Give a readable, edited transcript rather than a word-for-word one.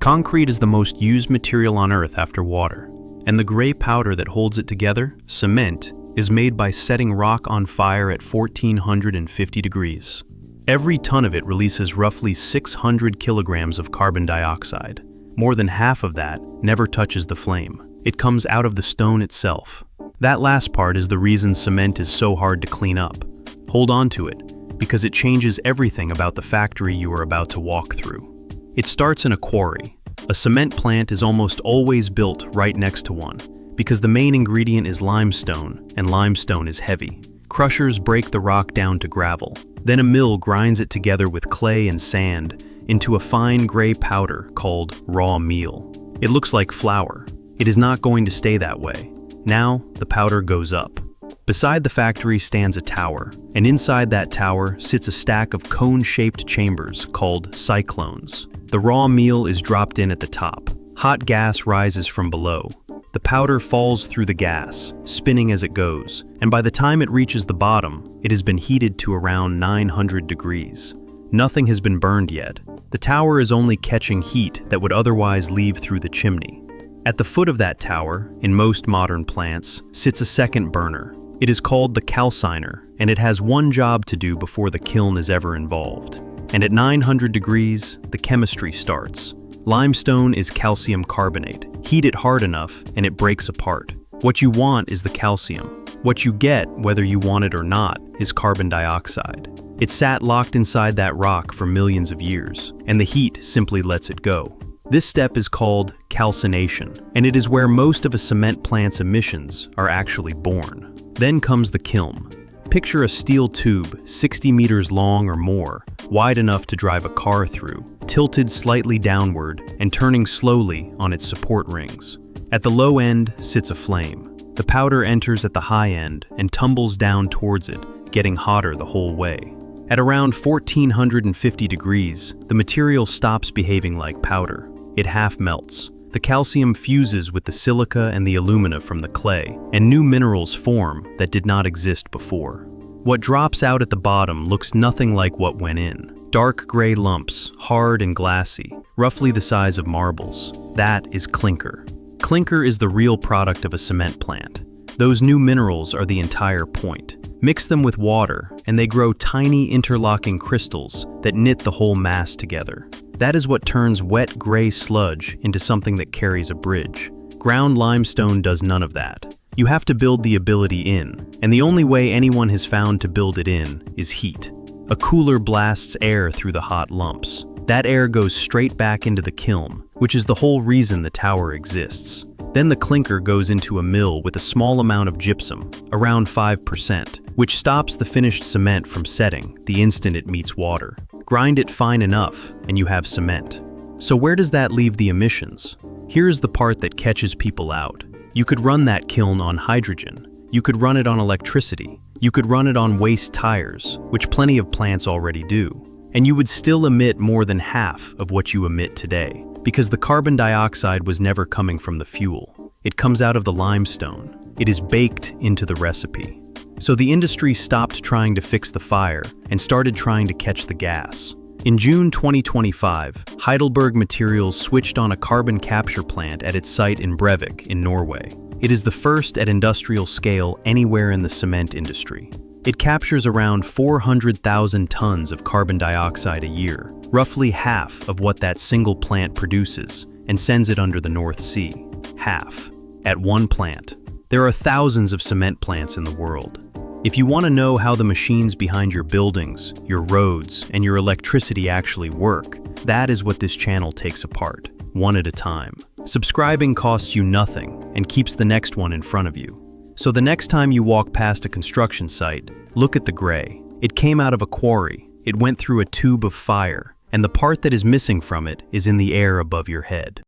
Concrete is the most used material on Earth after water, and the gray powder that holds it together, cement, is made by setting rock on fire at 1450 degrees. Every ton of it releases roughly 600 kilograms of carbon dioxide. More than half of that never touches the flame. It comes out of the stone itself. That last part is the reason cement is so hard to clean up. Hold on to it, because it changes everything about the factory you are about to walk through. It starts in a quarry. A cement plant is almost always built right next to one, because the main ingredient is limestone, and limestone is heavy. Crushers break the rock down to gravel. Then a mill grinds it together with clay and sand into a fine gray powder called raw meal. It looks like flour. It is not going to stay that way. Now, the powder goes up. Beside the factory stands a tower, and inside that tower sits a stack of cone-shaped chambers called cyclones. The raw meal is dropped in at the top. Hot gas rises from below. The powder falls through the gas, spinning as it goes, and by the time it reaches the bottom, it has been heated to around 900 degrees. Nothing has been burned yet. The tower is only catching heat that would otherwise leave through the chimney. At the foot of that tower, in most modern plants, sits a second burner. It is called the calciner, and it has one job to do before the kiln is ever involved. And at 900 degrees, the chemistry starts. Limestone is calcium carbonate. Heat it hard enough, and it breaks apart. What you want is the calcium. What you get, whether you want it or not, is carbon dioxide. It sat locked inside that rock for millions of years, and the heat simply lets it go. This step is called calcination, and it is where most of a cement plant's emissions are actually born. Then comes the kiln. Picture a steel tube 60 meters long or more, wide enough to drive a car through, tilted slightly downward and turning slowly on its support rings. At the low end sits a flame. The powder enters at the high end and tumbles down towards it, getting hotter the whole way. At around 1450 degrees, the material stops behaving like powder. It half melts. The calcium fuses with the silica and the alumina from the clay, and new minerals form that did not exist before. What drops out at the bottom looks nothing like what went in. Dark gray lumps, hard and glassy, roughly the size of marbles. That is clinker. Clinker is the real product of a cement plant. Those new minerals are the entire point. Mix them with water, and they grow tiny interlocking crystals that knit the whole mass together. That is what turns wet gray sludge into something that carries a bridge. Ground limestone does none of that. You have to build the ability in, and the only way anyone has found to build it in is heat. A cooler blasts air through the hot lumps. That air goes straight back into the kiln, which is the whole reason the tower exists. Then the clinker goes into a mill with a small amount of gypsum, around 5%, which stops the finished cement from setting the instant it meets water. Grind it fine enough, and you have cement. So where does that leave the emissions? Here's the part that catches people out. You could run that kiln on hydrogen. You could run it on electricity. You could run it on waste tires, which plenty of plants already do. And you would still emit more than half of what you emit today, because the carbon dioxide was never coming from the fuel. It comes out of the limestone. It is baked into the recipe. So the industry stopped trying to fix the fire and started trying to catch the gas. In June 2025, Heidelberg Materials switched on a carbon capture plant at its site in Brevik in Norway. It is the first at industrial scale anywhere in the cement industry. It captures around 400,000 tons of carbon dioxide a year, roughly half of what that single plant produces, and sends it under the North Sea. Half. At one plant. There are thousands of cement plants in the world. If you want to know how the machines behind your buildings, your roads, and your electricity actually work, that is what this channel takes apart, one at a time. Subscribing costs you nothing and keeps the next one in front of you. So the next time you walk past a construction site, look at the gray. It came out of a quarry, it went through a tube of fire, and the part that is missing from it is in the air above your head.